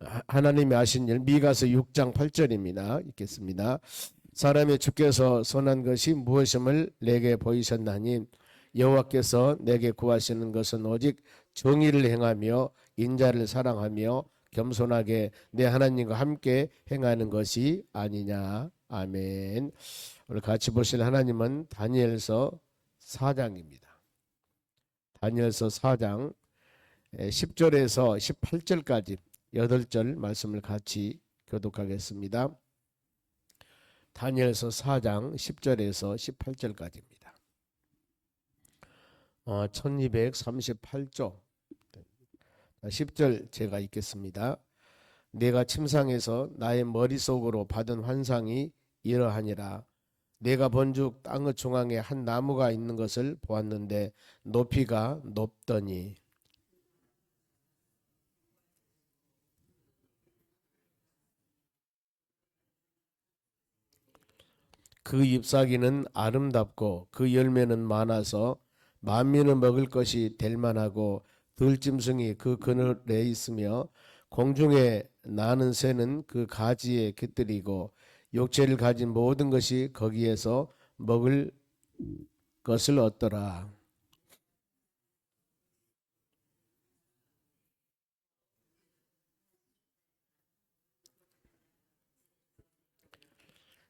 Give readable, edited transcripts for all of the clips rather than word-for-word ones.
하나님이 하신 일 미가서 6장 8절입니다. 읽겠습니다. 사람의 주께서 선한 것이 무엇임을 내게 보이셨나니 여호와께서 내게 구하시는 것은 오직 정의를 행하며 인자를 사랑하며 겸손하게 내 하나님과 함께 행하는 것이 아니냐. 아멘. 오늘 같이 보실 하나님은 다니엘서 4장입니다. 다니엘서 4장 10절에서 18절까지 8절 말씀을 같이 교독하겠습니다. 다니엘서 4장 10절에서 18절까지입니다. 1238조 10절 제가 읽겠습니다. 내가 침상에서 나의 머릿속으로 받은 환상이 이러하니라. 내가 본즉 땅의 중앙에 한 나무가 있는 것을 보았는데 높이가 높더니 그 잎사귀는 아름답고 그 열매는 많아서 만민은 먹을 것이 될 만하고 들짐승이 그 그늘에 있으며 공중에 나는 새는 그 가지에 깃들이고 육체를 가진 모든 것이 거기에서 먹을 것을 얻더라.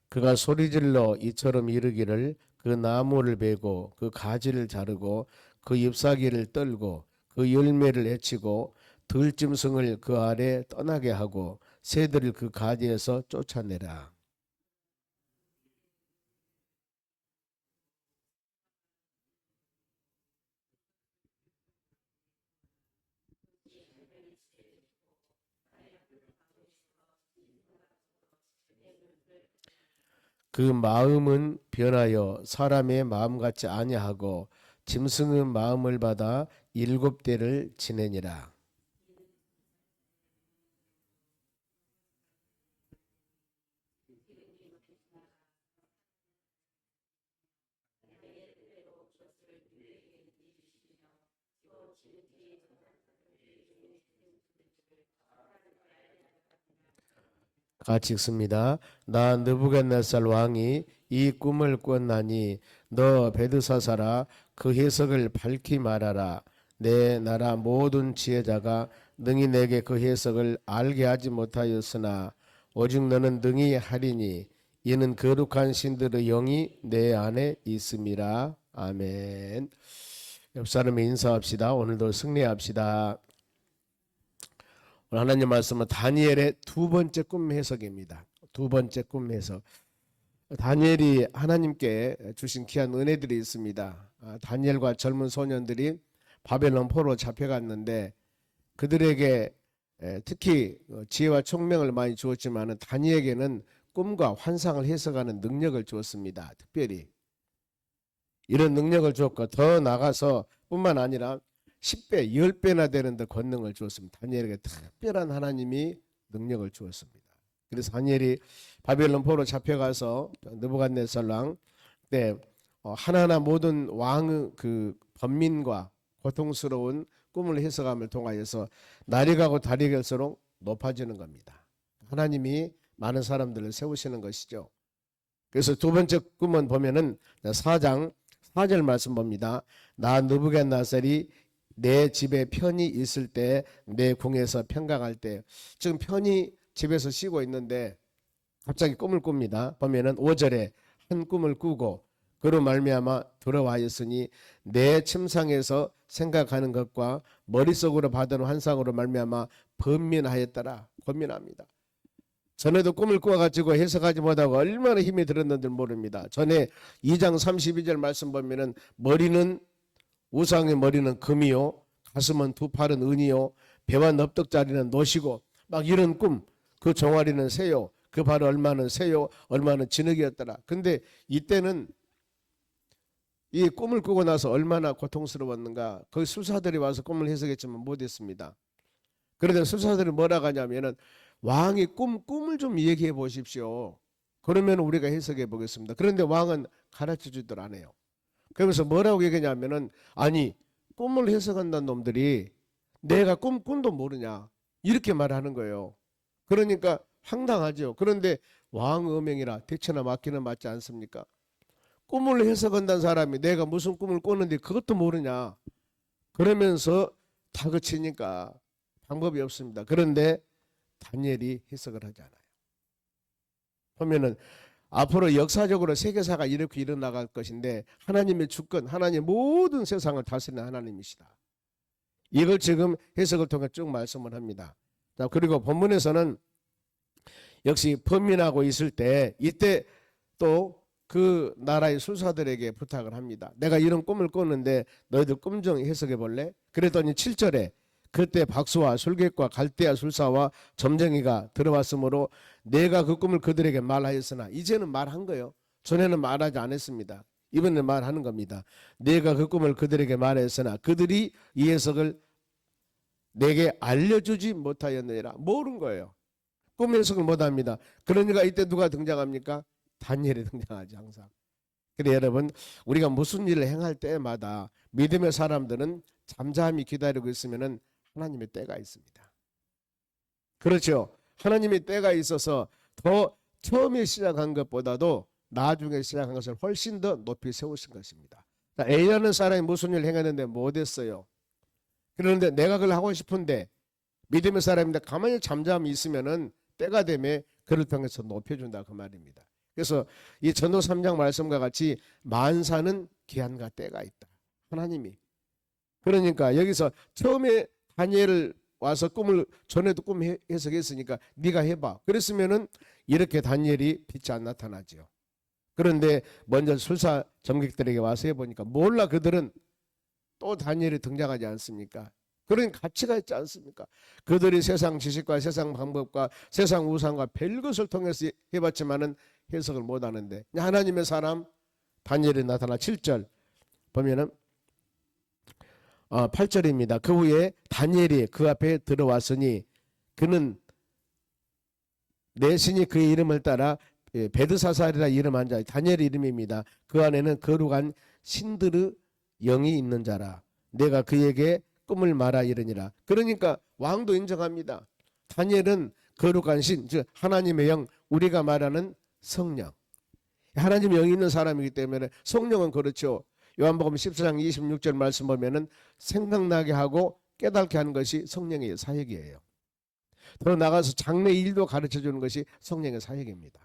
그가 소리질러 이처럼 이르기를 그 나무를 베고 그 가지를 자르고 그 잎사귀를 떨고 그 열매를 해치고 들짐승을 그 아래 떠나게 하고 새들을 그 가지에서 쫓아내라. 그 마음은 변하여 사람의 마음 같지 아니하고 짐승의 마음을 받아 7대를 지내니라. 같이 읽습니다. 나 느부갓네살 왕이 이 꿈을 꿨나니 너 베드사사라 그 해석을 밝히 말하라. 내 나라 모든 지혜자가 능히 내게 그 해석을 알게 하지 못하였으나 오직 너는 능히 하리니 이는 거룩한 신들의 영이 내 안에 있음이라. 아멘. 옆 사람에 인사합시다. 오늘도 승리합시다. 오늘 하나님 말씀은 다니엘의 두 번째 꿈 해석입니다. 두 번째 꿈 해석. 다니엘이 하나님께 주신 귀한 은혜들이 있습니다. 다니엘과 젊은 소년들이 바벨론 포로 잡혀갔는데 그들에게 특히 지혜와 총명을 많이 주었지만 다니엘에게는 꿈과 환상을 해석하는 능력을 주었습니다. 특별히 이런 능력을 주었고 더 나가서 뿐만 아니라 10배, 10배나 되는 데 권능을 주었습니다. 다니엘에게 특별한 하나님이 능력을 주었습니다. 그래서 다니엘이 바벨론 포로 잡혀가서 느부갓네살 왕 때 하나하나 모든 왕의 그 번민과 고통스러운 꿈을 해석함을 통하여서 날이 가고 달이 갈수록 높아지는 겁니다. 하나님이 많은 사람들을 세우시는 것이죠. 그래서 두 번째 꿈은 보면은 4장 4절 말씀 봅니다. 나 느부갓네살이 내 집에 편히 있을 때 내 궁에서 평강할 때 지금 편히 집에서 쉬고 있는데 갑자기 꿈을 꿉니다. 보면은 5절에 한 꿈을 꾸고 그로 말미암아 들어와였으니 내 침상에서 생각하는 것과 머릿속으로 받은 환상으로 말미암아 번민하였더라. 고민합니다. 전에도 꿈을 꾸어가지고 해석하지 못하고 얼마나 힘이 들었는지 모릅니다. 전에 2장 32절 말씀 보면은 머리는 우상의 머리는 금이요 가슴은 두 팔은 은이요 배와 넙떡자리는 노시고 막 이런 꿈. 그 종아리는 새요 그 발 얼마는 새요 얼마는 진흙이었더라. 근데 이때는 이 꿈을 꾸고 나서 얼마나 고통스러웠는가. 그 수사들이 와서 꿈을 해석했지만 못했습니다. 그러다 수사들이 뭐라고 하냐면은 왕이 꿈을 좀 얘기해 보십시오. 그러면 우리가 해석해 보겠습니다. 그런데 왕은 가르쳐 주들 안 해요. 그러면서 뭐라고 얘기하냐면은 아니 꿈을 해석한다는 놈들이 내가 꿈도 모르냐 이렇게 말하는 거예요. 그러니까 황당하죠. 그런데 왕어명이라 대체나 맞기는 맞지 않습니까? 꿈을 해석한다는 사람이 내가 무슨 꿈을 꿨는데 그것도 모르냐. 그러면서 다그치니까 방법이 없습니다. 그런데 다니엘이 해석을 하지 않아요. 보면은 앞으로 역사적으로 세계사가 이렇게 일어나갈 것인데 하나님의 주권, 하나님의 모든 세상을 다스리는 하나님이시다. 이걸 지금 해석을 통해 쭉 말씀을 합니다. 자, 그리고 본문에서는 역시 범인하고 있을 때 이때 또 그 나라의 술사들에게 부탁을 합니다. 내가 이런 꿈을 꿨는데 너희들 꿈 좀 해석해 볼래? 그랬더니 7절에 그때 박수와 술객과 갈대아 술사와 점쟁이가 들어왔으므로 내가 그 꿈을 그들에게 말하였으나 이제는 말한 거예요. 전에는 말하지 않았습니다. 이번에 말하는 겁니다. 내가 그 꿈을 그들에게 말하였으나 그들이 이 해석을 내게 알려주지 못하였느니라. 모르는 거예요. 꿈 해석을 못합니다. 그러니까 이때 누가 등장합니까? 다니엘이 등장하지 항상. 그래 여러분, 우리가 무슨 일을 행할 때마다 믿음의 사람들은 잠잠히 기다리고 있으면은 하나님의 때가 있습니다. 그렇죠. 하나님의 때가 있어서 더 처음에 시작한 것보다도 나중에 시작한 것을 훨씬 더 높이 세우신 것입니다. A라는 사람이 무슨 일을 행했는데 못했어요. 그런데 내가 그걸 하고 싶은데 믿음의 사람인데 가만히 잠잠히 있으면은 때가 되면 그를 통해서 높여준다 그 말입니다. 그래서 이 전도 3장 말씀과 같이 만사는 기한과 때가 있다. 하나님이. 그러니까 여기서 처음에 다니엘을 와서 꿈을 전에도 꿈 해석했으니까 네가 해봐. 그랬으면은 이렇게 다니엘이 빛이 안 나타나죠. 그런데 먼저 술사 점객들에게 와서 해보니까 몰라 그들은 또 다니엘이 등장하지 않습니까? 그런 가치가 있지 않습니까? 그들이 세상 지식과 세상 방법과 세상 우상과 별것을 통해서 해봤지만은 해석을 못하는데 하나님의 사람 다니엘이 나타나 7절 보면은 8절입니다. 그 후에 다니엘이 그 앞에 들어왔으니 그는 내 신이 그의 이름을 따라 베드사살이라 이름한 자 다니엘의 이름입니다. 그 안에는 거룩한 신드르 영이 있는 자라. 내가 그에게 꿈을 말하 이르니라. 그러니까 왕도 인정합니다. 다니엘은 거룩한 신, 즉 하나님의 영, 우리가 말하는 성령. 하나님의 영이 있는 사람이기 때문에 성령은 그렇죠. 요한복음 14장 26절 말씀 보면은 생각나게 하고 깨닫게 하는 것이 성령의 사역이에요. 더 나가서 장래 일도 가르쳐 주는 것이 성령의 사역입니다.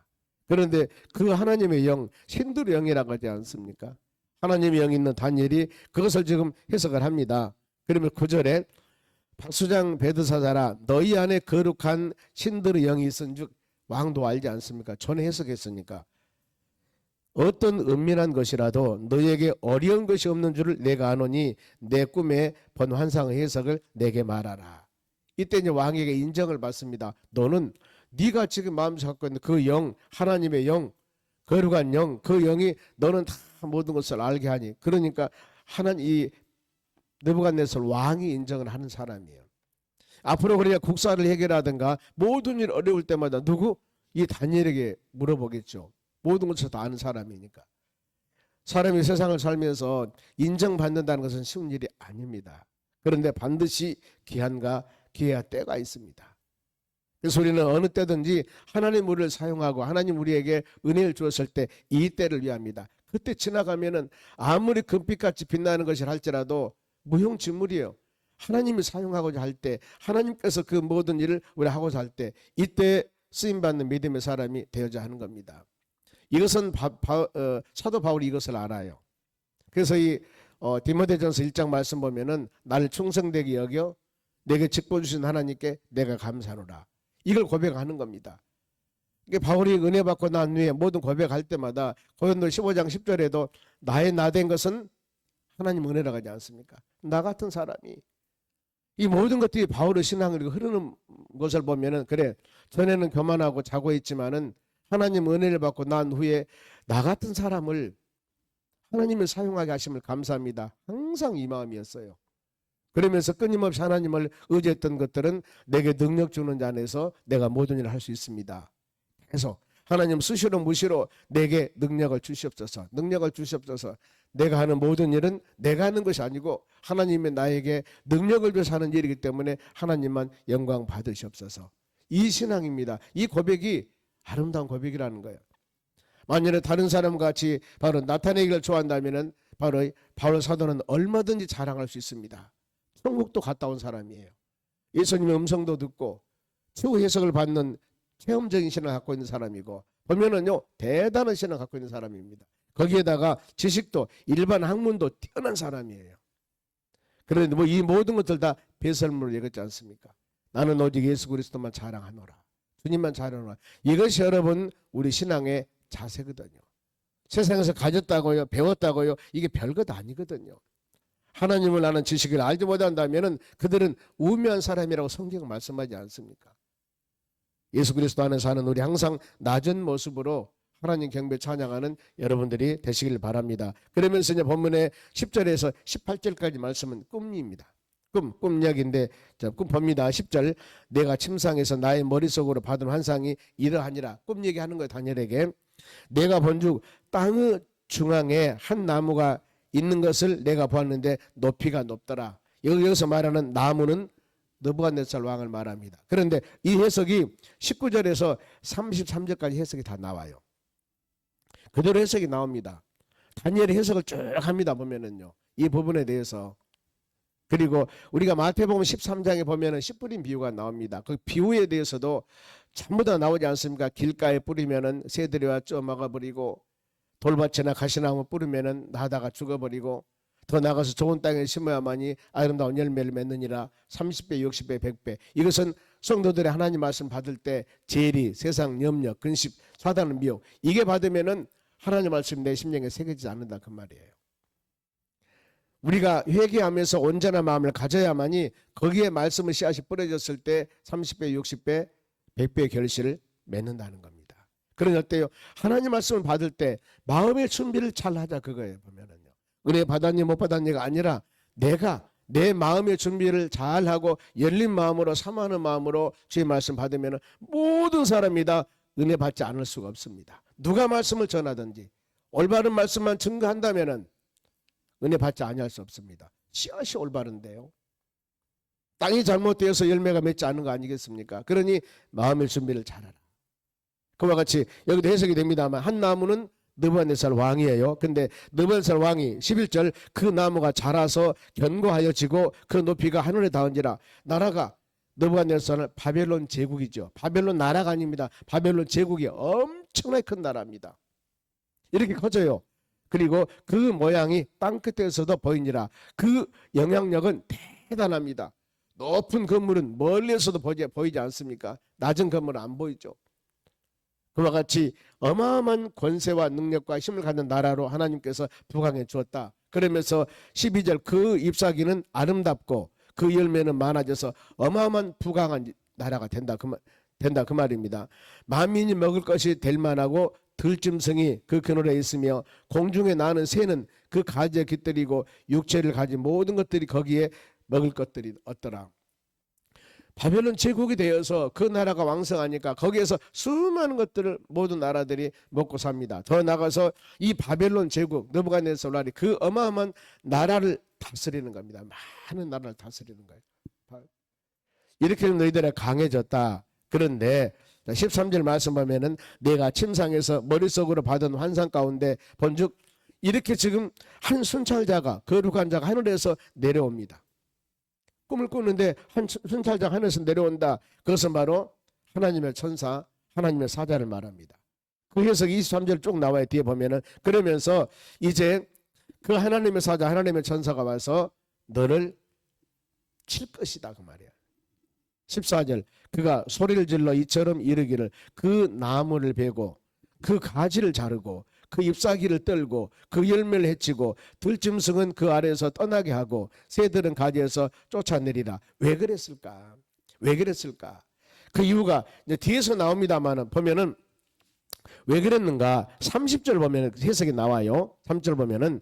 그런데 그 하나님의 영, 신들의 영이라고 하지 않습니까? 하나님의 영이 있는 다니엘이 그것을 지금 해석을 합니다. 그러면 9절에 박수장 베드사자라 너희 안에 거룩한 신들의 영이 있은즉 왕도 알지 않습니까? 전에 해석했으니까 어떤 은밀한 것이라도 너에게 어려운 것이 없는 줄을 내가 아노니 내 꿈에 본 환상의 해석을 내게 말하라. 이때 이제 왕에게 인정을 받습니다. 너는 네가 지금 마음속에 갖고 있는 그 영, 하나님의 영, 거룩한 영, 그 영이 너는 다 모든 것을 알게 하니 그러니까 하나님 이 느부갓네살 왕이 인정을 하는 사람이에요. 앞으로 그러냐 국사를 해결하든가 모든 일 어려울 때마다 누구? 이 다니엘에게 물어보겠죠. 모든 것을 다 아는 사람이니까. 사람이 세상을 살면서 인정받는다는 것은 쉬운 일이 아닙니다. 그런데 반드시 기한과 기회와 때가 있습니다. 그래서 우리는 어느 때든지 하나님 우리를 사용하고 하나님 우리에게 은혜를 주었을 때 이 때를 위합니다. 그때 지나가면은 아무리 금빛같이 빛나는 것이라 할지라도 무용지물이에요. 하나님이 사용하고자 할 때 하나님께서 그 모든 일을 우리 하고자 할 때 이때 쓰임받는 믿음의 사람이 되어야 하는 겁니다. 이것은 사도 바울이 이것을 알아요. 그래서 이 디모데전서 1장 말씀 보면은 나를 충성되게 여겨 내게 직분 주신 하나님께 내가 감사하노라. 이걸 고백하는 겁니다. 이게 바울이 은혜 받고 난 후에 모든 고백할 때마다 고린도 15장 10절에도 나의 나된 것은 하나님 은혜라고 하지 않습니까? 나 같은 사람이 이 모든 것들이 바울의 신앙으로 흐르는 것을 보면은 그래 전에는 교만하고 자고 있지만은 하나님 은혜를 받고 난 후에 나 같은 사람을 하나님을 사용하게 하심을 감사합니다. 항상 이 마음이었어요. 그러면서 끊임없이 하나님을 의지했던 것들은 내게 능력 주는 자 안에서 내가 모든 일을 할 수 있습니다. 계속 하나님 수시로 무시로 내게 능력을 주시옵소서. 능력을 주시옵소서. 내가 하는 모든 일은 내가 하는 것이 아니고 하나님이 나에게 능력을 줘서 하는 일이기 때문에 하나님만 영광 받으시옵소서. 이 신앙입니다. 이 고백이 아름다운 고백이라는 거예요. 만약에 다른 사람과 같이 바로 나타내기를 좋아한다면은 바로 바울 사도는 얼마든지 자랑할 수 있습니다. 천국도 갔다 온 사람이에요. 예수님의 음성도 듣고 최후 해석을 받는 체험적인 신앙을 갖고 있는 사람이고, 보면은요 대단한 신앙을 갖고 있는 사람입니다. 거기에다가 지식도 일반 학문도 뛰어난 사람이에요. 그런데 뭐 이 모든 것들 다 배설물을 얘기하지 않습니까? 나는 오직 예수 그리스도만 자랑하노라. 주님만 자랑하노라. 이것이 여러분 우리 신앙의 자세거든요. 세상에서 가졌다고요, 배웠다고요, 이게 별것 아니거든요. 하나님을 아는 지식을 알지 못한다면 그들은 우매한 사람이라고 성경은 말씀하지 않습니까? 예수 그리스도 안에 사는 우리 항상 낮은 모습으로 하나님 경배 찬양하는 여러분들이 되시길 바랍니다. 그러면서 이제 본문의 10절에서 18절까지 말씀은 꿈입니다. 꿈 이야기인데, 꿈 봅니다. 10절, 내가 침상에서 나의 머릿속으로 받은 환상이 이러하니라. 꿈 얘기하는 거예요. 다니엘에게. 내가 본즉 땅의 중앙에 한 나무가 있는 것을 내가 보았는데 높이가 높더라. 여기서 말하는 나무는 느부갓네살 왕을 말합니다. 그런데 이 해석이 19절에서 33절까지 해석이 다 나와요. 그대로 해석이 나옵니다. 다니엘의 해석을 쭉 합니다. 보면은요, 이 부분에 대해서. 그리고 우리가 마태복음 13장에 보면은 씨 뿌린 비유가 나옵니다. 그 비유에 대해서도 전부 다 나오지 않습니까? 길가에 뿌리면은 새들이 와 쪼막아 버리고, 돌밭이나 가시나무 뿌리면은 나다가 죽어버리고, 더 나가서 좋은 땅에 심어야만이 아름다운 열매를 맺느니라. 30배, 60배, 100배. 이것은 성도들의 하나님 말씀 받을 때 재리, 세상 염려, 근심, 사단의 미혹, 이게 받으면은 하나님 말씀 내 심령에 새겨지지 않는다 그 말이에요. 우리가 회개하면서 온전한 마음을 가져야만이 거기에 말씀의 씨앗이 뿌려졌을 때 30배, 60배, 100배의 결실을 맺는다는 겁니다. 그러니 어때요? 하나님 말씀을 받을 때 마음의 준비를 잘 하자 그거예요. 보면은요, 은혜 받았니 못 받았니가 아니라 내가 내 마음의 준비를 잘 하고 열린 마음으로, 사모하는 마음으로 주의 말씀 받으면 모든 사람이 다 은혜 받지 않을 수가 없습니다. 누가 말씀을 전하든지 올바른 말씀만 증거한다면은 은혜 받지 아니할 수 없습니다. 씨앗이 올바른데요, 땅이 잘못되어서 열매가 맺지 않는 거 아니겠습니까? 그러니 마음의 준비를 잘하라. 그와 같이 여기도 해석이 됩니다만, 한 나무는 느부갓네살 왕이에요. 근데 느부갓네살 왕이 11절, 그 나무가 자라서 견고하여지고 그 높이가 하늘에 닿은지라. 나라가 느부갓네살은 바벨론 제국이죠. 바벨론 나라가 아닙니다. 바벨론 제국이 엄청나게 큰 나라입니다. 이렇게 커져요. 그리고 그 모양이 땅끝에서도 보이니라. 그 영향력은 대단합니다. 높은 건물은 멀리서도 보이지 않습니까? 낮은 건물은 안 보이죠. 그와 같이 어마어마한 권세와 능력과 힘을 갖는 나라로 하나님께서 부강해 주었다. 그러면서 12절, 그 잎사귀는 아름답고 그 열매는 많아져서 어마어마한 부강한 나라가 된다 그 말입니다. 만민이 먹을 것이 될 만하고 들짐승이 그 그늘에 있으며 공중에 나는 새는 그 가지에 깃들이고 육체를 가진 모든 것들이 거기에 먹을 것들이 없더라. 바벨론 제국이 되어서 그 나라가 왕성하니까 거기에서 수많은 것들을 모든 나라들이 먹고 삽니다. 더 나가서 이 바벨론 제국 느부갓네살 왕이 그 어마어마한 나라를 다스리는 겁니다. 많은 나라를 다스리는 거예요. 이렇게 너희들이 강해졌다. 그런데 13절 말씀 보면은 내가 침상에서 머릿속으로 받은 환상 가운데 본즉 이렇게 지금 한 순찰자가, 거룩한 자가 하늘에서 내려옵니다. 꿈을 꾸는데 한 순찰자가 하늘에서 내려온다. 그것은 바로 하나님의 천사, 하나님의 사자를 말합니다. 그 해석이 23절 쭉 나와요. 뒤에 보면은. 그러면서 이제 그 하나님의 사자, 하나님의 천사가 와서 너를 칠 것이다 그 말이야. 14절, 그가 소리를 질러 이처럼 이르기를 그 나무를 베고 그 가지를 자르고 그 잎사귀를 떨고 그 열매를 해치고 들짐승은 그 아래에서 떠나게 하고 새들은 가지에서 쫓아내리라. 왜 그랬을까? 왜 그랬을까? 그 이유가 이제 뒤에서 나옵니다만 보면은 왜 그랬는가? 30절 보면 해석이 나와요. 3절 보면은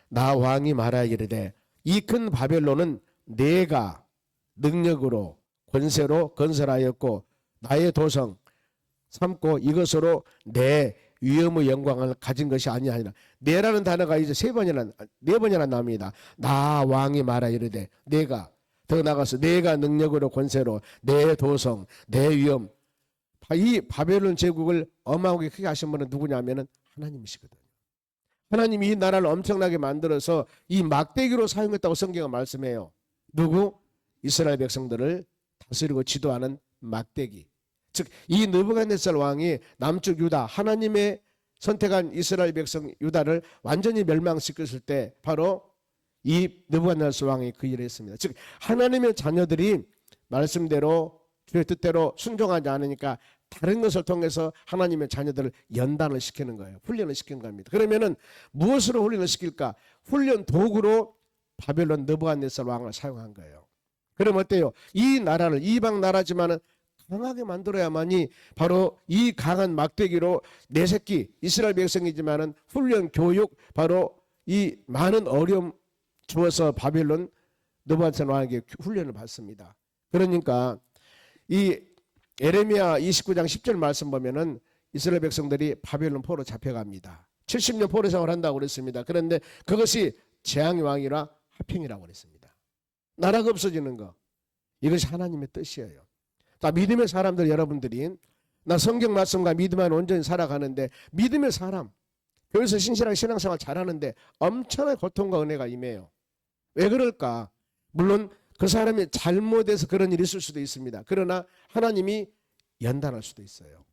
나 왕이 말하기르되 이 큰 바벨론은 내가 능력으로 권세로 건설하였고 나의 도성 삼고 이것으로 내 위엄의 영광을 가진 것이 아니하니라. 내라는 단어가 이제 네 번이나 나옵니다. 나 왕이 말하이르되 내가 더 나가서 내가 능력으로 권세로 내 도성, 내 위엄, 이 바벨론 제국을 어마하게 크게 하신 분은 누구냐면은 하나님이시거든요. 하나님이 이 나라를 엄청나게 만들어서 이 막대기로 사용했다고 성경은 말씀해요. 누구? 이스라엘 백성들을 다스리고 지도하는 막대기. 즉 이 느부갓네살 왕이 남쪽 유다, 하나님의 선택한 이스라엘 백성 유다를 완전히 멸망시켰을 때 바로 이 느부갓네살 왕이 그 일을 했습니다. 즉 하나님의 자녀들이 말씀대로 주의 뜻대로 순종하지 않으니까 다른 것을 통해서 하나님의 자녀들을 연단을 시키는 거예요. 훈련을 시키는 겁니다. 그러면은 무엇으로 훈련을 시킬까? 훈련 도구로 바벨론 느부갓네살 왕을 사용한 거예요. 그럼 어때요? 이 나라를 이방 나라지만은 강하게 만들어야만이 바로 이 강한 막대기로 내 새끼 이스라엘 백성이지만은 훈련 교육 바로 이 많은 어려움 주어서 바벨론 느부갓네살 왕에게 훈련을 받습니다. 그러니까 이 에레미야 29장 10절 말씀 보면은 이스라엘 백성들이 바벨론 포로 잡혀갑니다. 70년 포로 생활을 한다고 그랬습니다. 그런데 그것이 재앙의 왕이라 화평이라고 그랬습니다. 나라가 없어지는 거. 이것이 하나님의 뜻이에요. 자, 믿음의 사람들 여러분들이 나 성경 말씀과 믿음 안에 온전히 살아가는데 믿음의 사람 교회에서 신실하게 신앙생활 잘하는데 엄청난 고통과 은혜가 임해요. 왜 그럴까? 물론 그 사람이 잘못해서 그런 일이 있을 수도 있습니다. 그러나 하나님이 연단할 수도 있어요.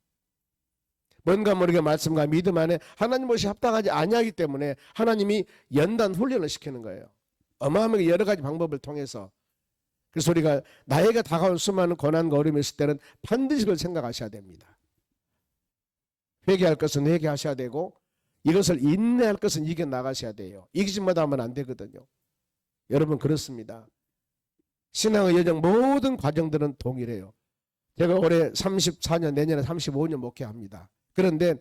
뭔가 모르게 말씀과 믿음 안에 하나님 것이 합당하지 아니하기 때문에 하나님이 연단 훈련을 시키는 거예요. 어마어마하게 여러 가지 방법을 통해서. 그래서 우리가 나에게 다가온 수많은 고난과 어려움이 있을 때는 반드시 그걸 생각하셔야 됩니다. 회개할 것은 회개하셔야 되고 이것을 인내할 것은 이겨나가셔야 돼요. 이기지 못하면 안 되거든요. 여러분 그렇습니다. 신앙의 여정 모든 과정들은 동일해요. 제가 올해 34년 내년에 35년 목회합니다. 그런데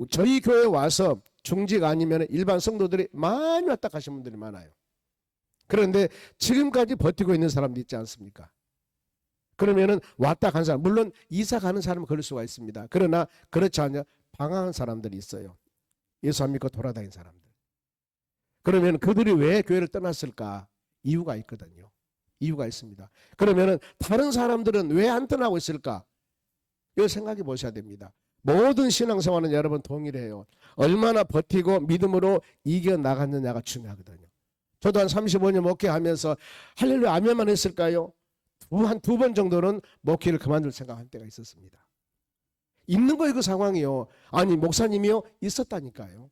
저희 교회에 와서 중직 아니면 일반 성도들이 많이 왔다 가신 분들이 많아요. 그런데 지금까지 버티고 있는 사람도 있지 않습니까? 그러면은 왔다 간 사람, 물론 이사 가는 사람은 그럴 수가 있습니다. 그러나 그렇지 않냐 방황한 사람들이 있어요. 예수 안 믿고 돌아다니는 사람들. 그러면 그들이 왜 교회를 떠났을까? 이유가 있거든요. 이유가 있습니다. 그러면은 다른 사람들은 왜 안 떠나고 있을까? 이거 생각해 보셔야 됩니다. 모든 신앙생활은 여러분 동일해요. 얼마나 버티고 믿음으로 이겨나갔느냐가 중요하거든요. 저도 한 35년 목회하면서 할렐루야 아멘만 했을까요? 한 두 번 정도는 목회를 그만둘 생각한 때가 있었습니다. 있는 거예요 그 상황이요. 아니 목사님이요? 있었다니까요.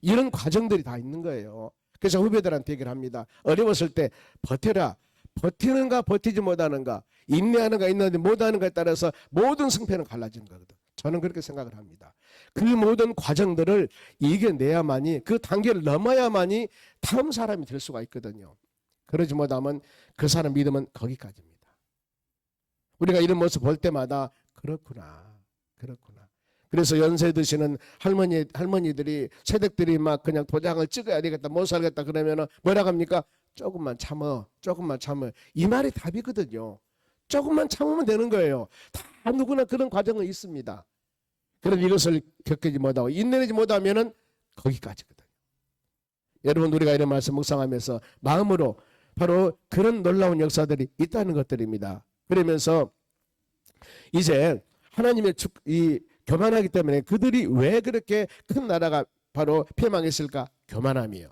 이런 과정들이 다 있는 거예요. 그래서 후배들한테 얘기를 합니다. 어려웠을 때 버텨라. 버티는가 버티지 못하는가 인내하는가 인내하지 못하는가에 따라서 모든 승패는 갈라지는 거거든. 저는 그렇게 생각을 합니다. 그 모든 과정들을 이겨내야만이 그 단계를 넘어야만이 다음 사람이 될 수가 있거든요. 그러지 못하면 그 사람 믿음은 거기까지입니다. 우리가 이런 모습 볼 때마다 그렇구나. 그래서 연세 드시는 할머니들이 새댁들이 막 그냥 도장을 찍어야 되겠다 못 살겠다 그러면은 뭐라고 합니까? 조금만 참어. 이 말이 답이거든요. 조금만 참으면 되는 거예요. 다 누구나 그런 과정은 있습니다. 그럼 이것을 겪지 못하고 인내하지 못하면은 거기까지거든요. 여러분 우리가 이런 말씀 묵상하면서 마음으로 바로 그런 놀라운 역사들이 있다는 것들입니다. 그러면서 이제 하나님의 이 교만하기 때문에 그들이 왜 그렇게 큰 나라가 바로 패망했을까? 교만함이에요.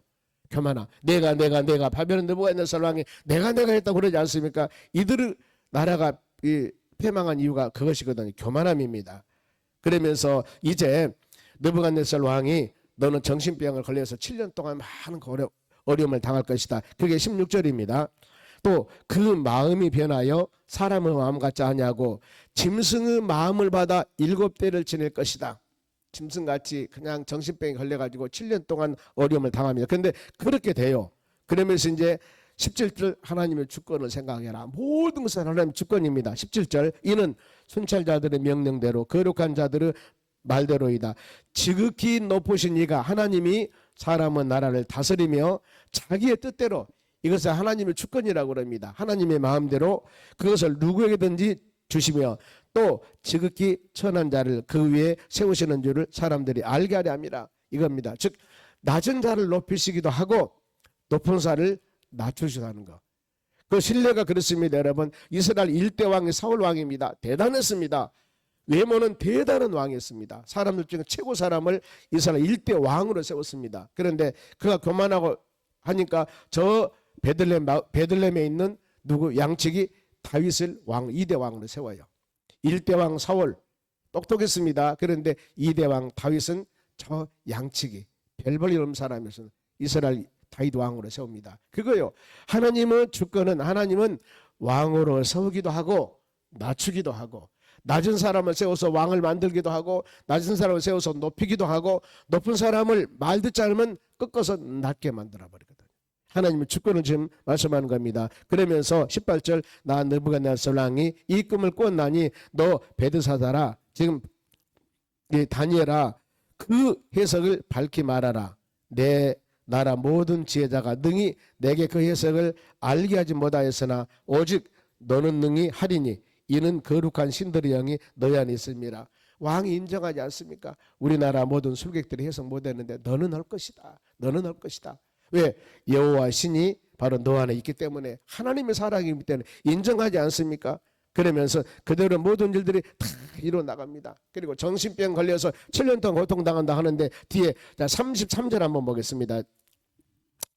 교만함. 내가 바벨론 느부갓네살 왕이 내가 했다고 그러지 않습니까? 이들의 나라가 패망한 이유가 그것이거든요. 교만함입니다. 그러면서 이제 느부갓네살 왕이 너는 정신병을 걸려서 7년 동안 많은 어려움을 당할 것이다. 그게 16절입니다. 또 그 마음이 변하여 사람의 마음 같지 아니하고 짐승의 마음을 받아 7대를 지낼 것이다. 짐승같이 그냥 정신병에 걸려가지고 7년 동안 어려움을 당합니다. 그런데 그렇게 돼요. 그러면서 이제 17절 하나님의 주권을 생각해라. 모든 것은 하나님의 주권입니다. 17절 이는 순찰자들의 명령대로 거룩한 자들의 말대로이다. 지극히 높으신 이가 하나님이 사람의 나라를 다스리며 자기의 뜻대로 이것을 하나님의 주권이라고 합니다. 하나님의 마음대로 그것을 누구에게든지 주시며 또 지극히 천한 자를 그 위에 세우시는 줄을 사람들이 알게 하려 함이라 이겁니다. 즉 낮은 자를 높이시기도 하고 높은 자를 낮추시기도 하는 것. 그 신뢰가 그렇습니다. 여러분, 이스라엘 1대 왕이 사울 왕입니다. 대단했습니다. 외모는 대단한 왕이었습니다. 사람들 중에 최고 사람을 이스라엘 1대 왕으로 세웠습니다. 그런데 그가 교만하고 하니까 저 베들레헴에 있는 누구 양측이 다윗을 왕 2대 왕으로 세워요. 1대 왕 사울 똑똑했습니다. 그런데 2대 왕 다윗은 저 양측이 별볼일 없는 사람이어서 이스라엘 다윗 왕으로 세웁니다. 그거요. 하나님은 주권은 하나님은 왕으로 세우기도 하고 낮추기도 하고 낮은 사람을 세워서 왕을 만들기도 하고 낮은 사람을 세워서 높이기도 하고 높은 사람을 말 듣지 않으면 꺾어서 낮게 만들어 버리거든요. 하나님의 주권을 지금 말씀하는 겁니다. 그러면서 18절 나 느부갓네살 왕이 이 꿈을 꿨나니 너 베드사다라 지금 다니엘아 그 해석을 밝히 말하라. 내 나라 모든 지혜자가 능히 내게 그 해석을 알게 하지 못하였으나 오직 너는 능히 하리니 이는 거룩한 신들의 영이 너희 안에 있습니다. 왕이 인정하지 않습니까? 우리나라 모든 술객들이 해석 못했는데 너는 할 것이다. 너는 할 것이다. 왜? 여호와 신이 바로 너 안에 있기 때문에 하나님의 사랑이기 때문에 인정하지 않습니까? 그러면서 그대로 모든 일들이 다 이루어나갑니다. 그리고 정신병 걸려서 7년 동안 고통당한다 하는데 뒤에 33절 한번 보겠습니다.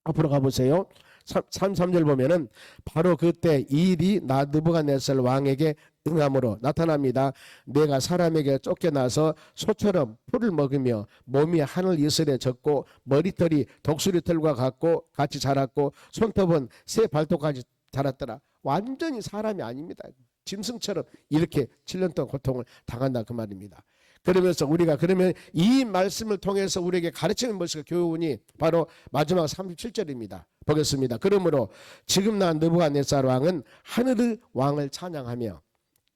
앞으로 가보세요. 33절 보면은 바로 그때 이 일이 느부갓네살 왕에게 응함으로 나타납니다. 내가 사람에게 쫓겨나서 소처럼 풀을 먹으며 몸이 하늘 이슬에 젖고 머리털이 독수리 털과 같이 자랐고 손톱은 새 발톱까지 자랐더라. 완전히 사람이 아닙니다. 짐승처럼 이렇게 7년 동안 고통을 당한다 그 말입니다. 그러면서 우리가 그러면 이 말씀을 통해서 우리에게 가르치는 것이 교훈이 바로 마지막 37절입니다. 보겠습니다. 그러므로 지금 난 느부갓네살 왕은 하늘의 왕을 찬양하며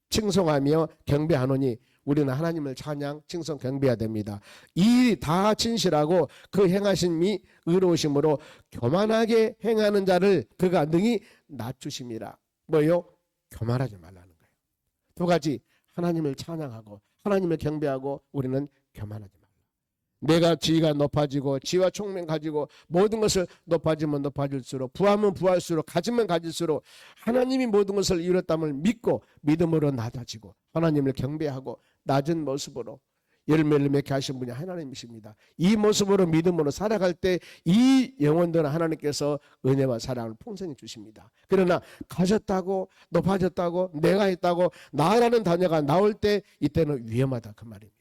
칭송하며 경배하노니 우리는 하나님을 찬양, 칭송, 경배해야 됩니다. 이 다 진실하고 그 행하심이 의로우심으로 교만하게 행하는 자를 그가 능히 낮추심이라. 뭐요? 교만하지 말라는 거예요. 두 가지, 하나님을 찬양하고 하나님을 경배하고 우리는 교만하지 말라. 내가 지위가 높아지고 지와 총명 가지고 모든 것을 높아지면 높아질수록 부하면 부할수록 가지면 가질수록 하나님이 모든 것을 이뤘다을 믿고 믿음으로 낮아지고 하나님을 경배하고 낮은 모습으로 열매를 맺게 하신 분이 하나님이십니다. 이 모습으로 믿음으로 살아갈 때 이 영혼들은 하나님께서 은혜와 사랑을 풍성히 주십니다. 그러나 가졌다고 높아졌다고 내가 했다고 나라는 자녀가 나올 때 이때는 위험하다 그 말입니다.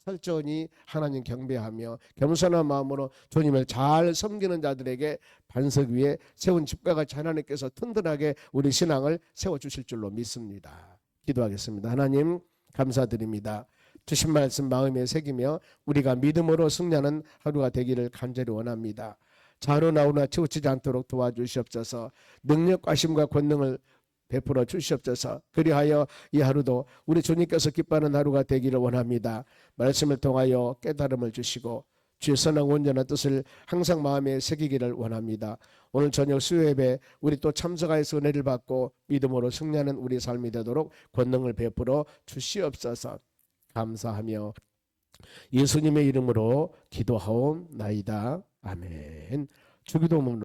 철저히 하나님 경배하며 겸손한 마음으로 주님을 잘 섬기는 자들에게 반석 위에 세운 집과 같이 하나님께서 튼튼하게 우리 신앙을 세워주실 줄로 믿습니다. 기도하겠습니다. 하나님 감사드립니다. 주신 말씀 마음에 새기며 우리가 믿음으로 승리하는 하루가 되기를 간절히 원합니다. 좌로 나오나 치우치지 않도록 도와주시옵소서. 능력과 힘과 권능을 베풀어 주시옵소서. 그리하여 이 하루도 우리 주님께서 기뻐하는 하루가 되기를 원합니다. 말씀을 통하여 깨달음을 주시고 주의 선한 온전한 뜻을 항상 마음에 새기기를 원합니다. 오늘 저녁 수요예배 우리 또 참석하여서 은혜를 받고 믿음으로 승리하는 우리 삶이 되도록 권능을 베풀어 주시옵소서. 감사하며 예수님의 이름으로 기도하옵나이다. 아멘. 주기도문